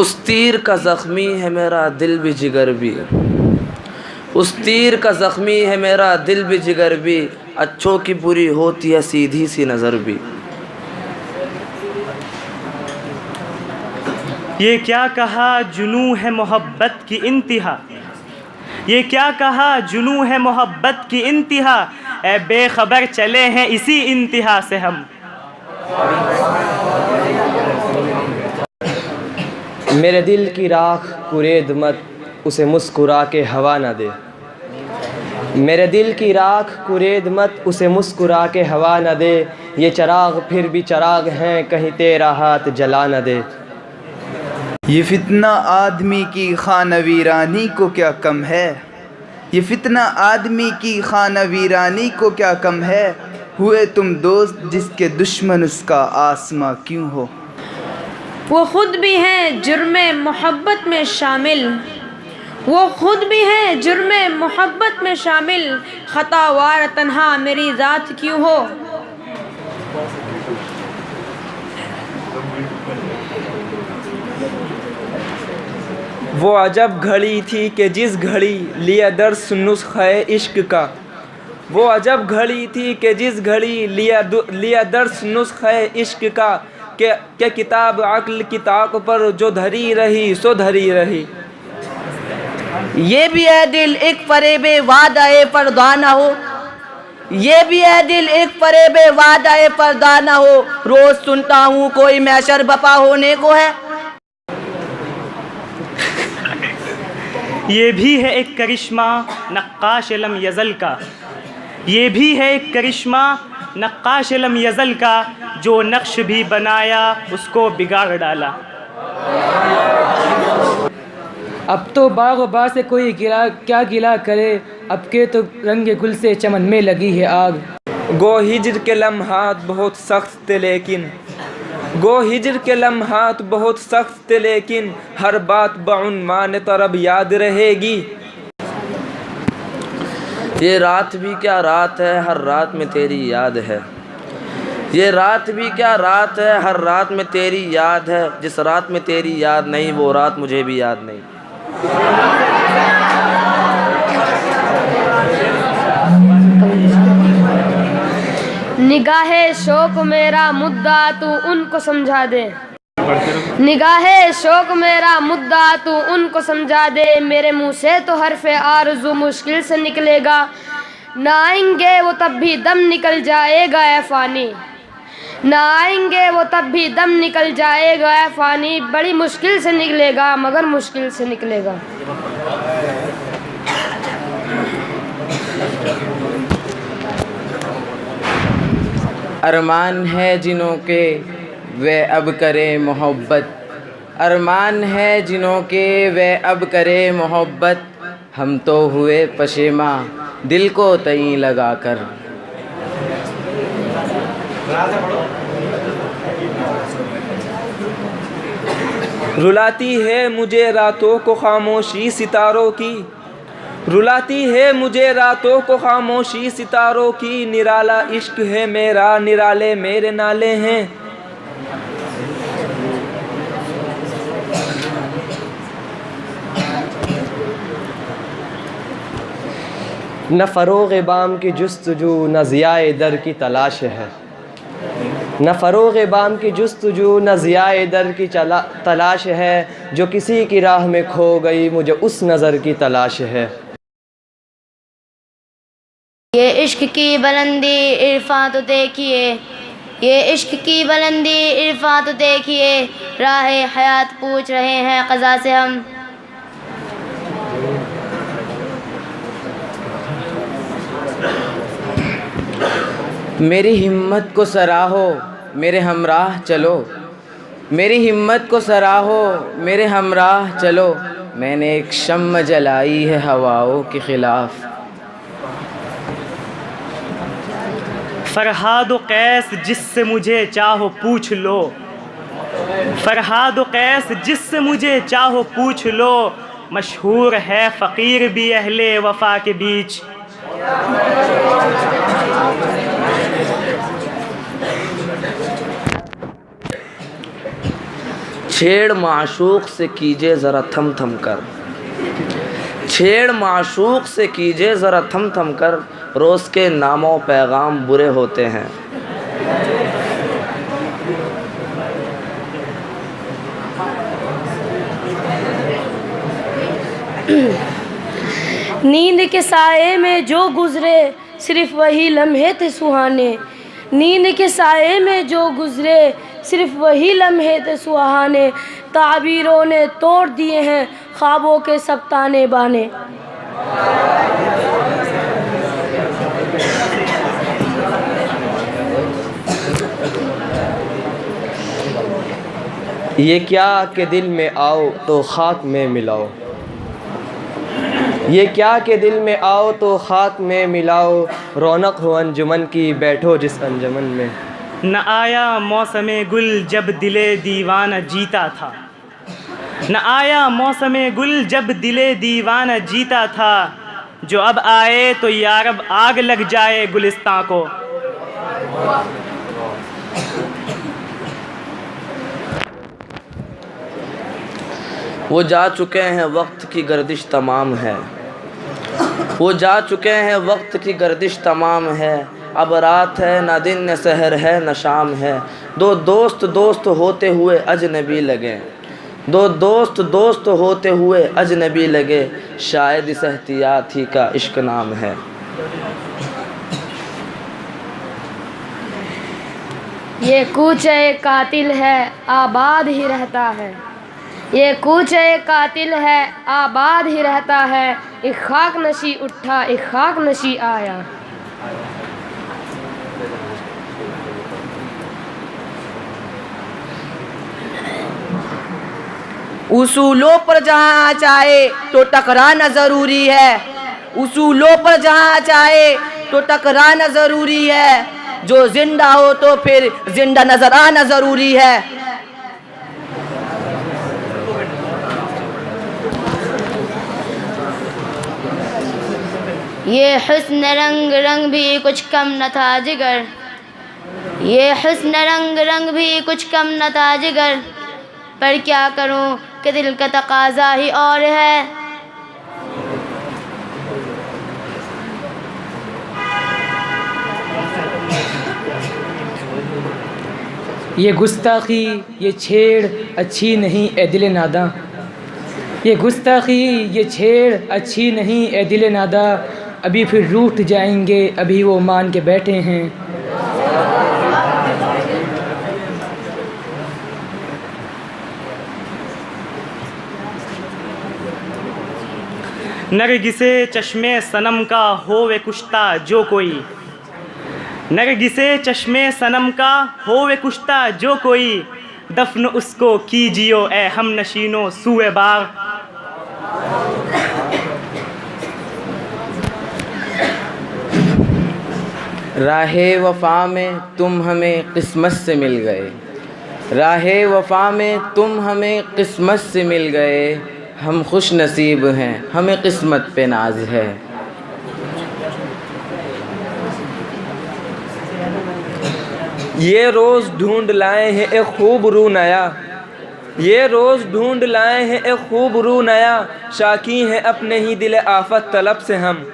उस तीर का ज़ख्मी है मेरा दिल भी जिगर भी, उस तीर का ज़ख्मी है मेरा दिल भी जिगर भी, अच्छों की बुरी होती है सीधी सी नज़र भी। ये क्या कहा जुनून है मोहब्बत की इंतहा, ये क्या कहा जुनून है मोहब्बत की इंतहा, ए बेखबर चले हैं इसी इंतहा से हम। मेरे दिल की राख कुरेद मत, उसे मुस्कुरा के हवा न दे। मेरे दिल की राख कुरेद मत, उसे मुस्कुरा के हवा न दे। ये चराग फिर भी चराग हैं, कहीं तेरा हाथ जला न दे। ये फितना आदमी की खाना वीरानी को क्या कम है, ये फितना आदमी की खाना वीरानी को क्या कम है। हुए तुम दोस्त जिसके दुश्मन उसका आसमां क्यों हो। वो खुद भी हैं जुर्मे मोहब्बत में शामिल, वो खुद भी हैं जुर्मे मोहब्बत में शामिल, खतावार तन्हा मेरी ज़ात क्यों हो। वो अजब घड़ी थी कि जिस घड़ी लिया दर्स नुस्ख़े इश्क का, वो अजब घड़ी थी कि जिस घड़ी लिया दर्स नुस्ख़े इश्क का, के किताब अक्ल की ताक पर जो धरी रही सो धरी रही। ये भी है दिल एक फरेबे वादाए पर्दा ना हो, ये भी है दिल एक फरेबे वादाए पर्दा ना हो। रोज सुनता हूँ कोई मैशर बपा होने को है। ये भी है एक करिश्मा नक्काश लम यज़ल का, ये भी है एक करिश्मा नक्काश लम यज़ल का, जो नक्श भी बनाया उसको बिगाड़ डाला। अब तो बाग़ बा से कोई गिला क्या गिला करे, अब के तो रंग गुल से चमन में लगी है आग। गो हिज्र के लम्हात बहुत सख्त थे लेकिन, गो हिज्र के लम्हात बहुत सख्त थे लेकिन, हर बात बउन्वान तरब याद रहेगी। ये रात भी क्या रात है, हर रात में तेरी याद है। ये रात भी क्या रात है, हर रात में तेरी याद है। जिस रात में तेरी याद नहीं वो रात मुझे भी याद नहीं। निगाहे शौक मेरा मुद्दा तू उनको समझा दे, निगाहे शौक मेरा मुद्दा तू उनको समझा दे। मेरे मुंह से तो हरफ़े आरज़ू मुश्किल से निकलेगा, ना आएंगे वो तब भी दम निकल जाएगा ए फ़ानी, ना आएंगे वो तब भी दम निकल जाएगा ए फ़ानी। बड़ी मुश्किल से निकलेगा मगर मुश्किल से निकलेगा। अरमान है जिन्हों के वे अब करे मोहब्बत, अरमान है जिन्हों के वे अब करे मोहब्बत। हम तो हुए पशेमा दिल को तई लगा कर। रुलाती है मुझे रातों को खामोशी सितारों की, रुलाती है मुझे रातों को खामोशी सितारों की। निराला इश्क है मेरा, निराले मेरे नाले हैं। न फ़रोग़ बाम की जुस्तजू न ज़ियाए दर की तलाश है, न फ़रोग़ बाम की जुस्तजू न ज़ियाए दर की तलाश है। जो किसी की राह में खो गई मुझे उस नज़र की तलाश है। ये इश्क की बुलंदी इरफां तो देखिए, ये इश्क की बुलंदी इरफां तो देखिए। राह हयात पूछ रहे हैं क़ज़ा से हम। मेरी हिम्मत को सराहो मेरे हमराह चलो, मेरी हिम्मत को सराहो मेरे हमराह चलो। मैंने एक शम्म जलाई है हवाओं के ख़िलाफ़। फ़रहाद कैस जिससे मुझे चाहो पूछ लो, फ़रहाद कैस जिससे मुझे चाहो पूछ लो। मशहूर है फ़कीर भी अहले वफ़ा के बीच। छेड़ माशूक से कीजिए ज़रा थम थम कर, छेड़ माशूक से कीजिए ज़रा थम थम कर, रोज़ के नामों पैगाम बुरे होते हैं। नींद के साए में जो गुज़रे सिर्फ़ वही लम्हे थे सुहाने, नींद के साए में जो गुज़रे सिर्फ़ वही लम्हे थे सुहाने, ताबीरों ने तोड़ दिए हैं ख्वाबों के सब ताने बाने। ये क्या कि दिल में आओ तो खाक में मिलाओ, ये क्या कि दिल में आओ तो खाक में मिलाओ, रौनक हो अंजुमन की बैठो जिस अंजुमन में। न आया मौसमे गुल जब दिले दीवाना जीता था, न आया मौसमे गुल जब दिले दीवाना जीता था, जो अब आए तो यारब आग लग जाए गुलिस्तां को। वो जा चुके हैं वक्त की गर्दिश तमाम है, वो जा चुके हैं वक्त की गर्दिश तमाम है, अब रात है न दिन न सहर है न शाम है, दो दोस्त दोस्त होते हुए अजनबी लगे, दो दोस्त दोस्त होते हुए अजनबी लगे, शायद इस एहतियात ही का इश्क नाम है। ये कूचे कातिल है आबाद ही रहता है, ये कूचे कातिल है आबाद ही रहता है, एक खाक नशी उठा एक खाक नशी आया। उसूलों पर जहाँ चाहे तो टकराना ज़रूरी है, उसूलों पर जहाँ चाहे तो टकराना ज़रूरी है, जो जिंदा हो तो फिर जिंदा नजर आना ज़रूरी है। ये हुस्न रंग रंग भी कुछ कम न था जिगर, ये हुस्न रंग रंग भी कुछ कम न था जिगर, पर क्या करूं कि दिल का तकाजा ही और है। ये गुस्ताखी ये छेड़ अच्छी नहीं ए दिल नादा, ये गुस्ताखी ये छेड़ अच्छी नहीं ए दिल नादा, अभी फिर रूठ जाएंगे अभी वो मान के बैठे हैं। नरगिसे चश्मे सनम का होवे कुश्ता जो कोई, नरगिसे चश्मे सनम का होवे कुश्ता जो कोई, दफन उसको कीजियो ए हम नशीनों सूए बाग। राहे वफ़ा में तुम हमें किस्मत से मिल गए, राहे वफ़ा में तुम हमें किस्मत से मिल गए, हम खुश नसीब हैं हमें किस्मत पे नाज है। ये रोज़ ढूंढ लाए हैं एक खूब रू नया, ये रोज़ ढूंढ लाए हैं एक खूब रू नया, शाकी हैं अपने ही दिल आफत तलब से हम।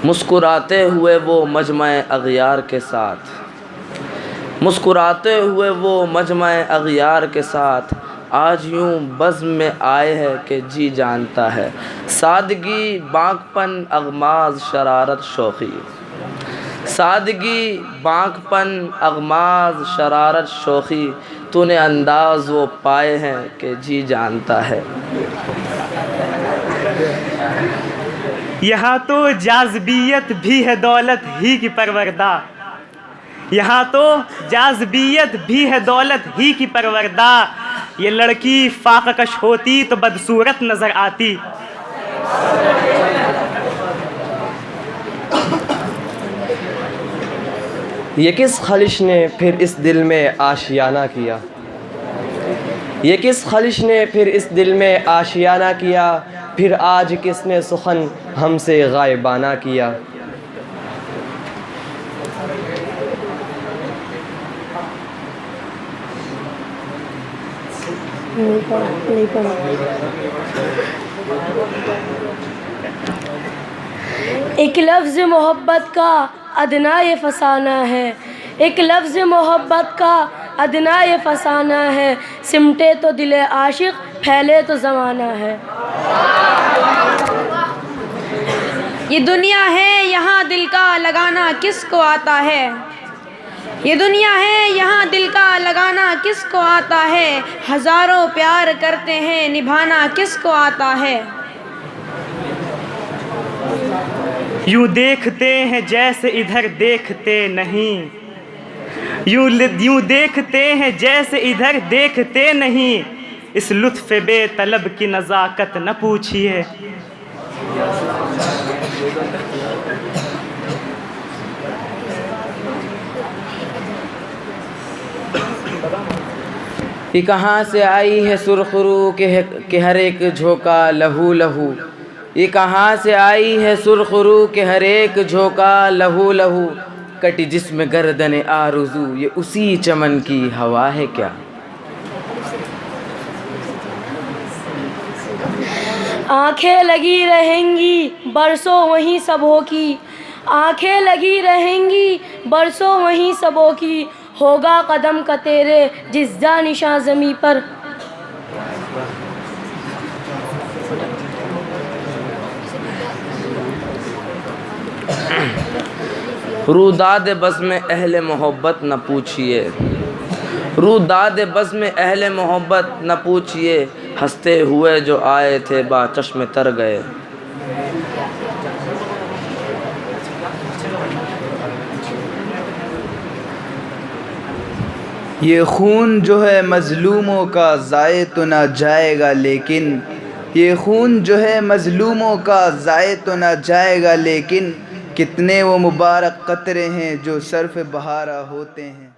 मुस्कुराते हुए वो मजमा-ए अग़ियार के साथ, मुस्कुराते हुए वो मजमा-ए अग़ियार के साथ, आज यूँ बज़्म में आए हैं कि जी जानता है, सादगी बाँकपन अग़माज़ शरारत शौख़ी, सादगी बाँकपन अग़माज़ शरारत शौख़ी, तूने अंदाज़ वो पाए हैं कि जी जानता है। यहाँ तो जाज़बियत भी है दौलत ही की परवरदा, यहाँ तो जाज़बियत भी है दौलत ही की परवरदा, ये लड़की फाक़कश होती तो बदसूरत नज़र आती। ये किस खलिश ने फिर इस दिल में आशियाना किया, ये किस खलिश ने फिर इस दिल में आशियाना किया, फिर आज किसने सुखन हमसे गायबाना किया। नहीं पढ़ा। एक लफ्ज़ मोहब्बत का अदना ये फसाना है, एक लफ्ज़ मोहब्बत का अदना ये फसाना है, सिमटे तो दिल आशिक फैले तो ज़माना है। ये दुनिया है यहाँ दिल का लगाना किसको आता है, ये दुनिया है यहाँ दिल का लगाना किसको आता है, हज़ारों प्यार करते हैं निभाना किसको आता है। यूँ देखते हैं जैसे इधर देखते नहीं, यूँ देखते हैं जैसे इधर देखते नहीं, इस लुत्फ़ बेतलब की नज़ाकत न पूछिए। ये कहाँ से आई है सुरखरू के हर एक झोंका लहू लहू, ये कहाँ से आई है सुरखरू के हर एक झोंका लहू लहू, कटी जिस्म गर्दन आरज़ू ये उसी चमन की हवा है क्या। आंखें लगी रहेंगी बरसों वहीं सबों की, आंखें लगी रहेंगी बरसों वहीं सबों की, होगा कदम का तेरे जिस जा निशां ज़मी पर। रूदाद बस में अहले मोहब्बत न पूछिए, रूदाद बस में अहले मोहब्बत न पूछिए, हंसते हुए जो आए थे बा चश्मे तर गए। ये खून जो है मज़लूमों का ज़ाये तो ना जाएगा, लेकिन ये खून जो है मज़लूमों का ज़ाये तो ना जाएगा, लेकिन कितने वो मुबारक कतरे हैं जो सर्फ़ बहारा होते हैं।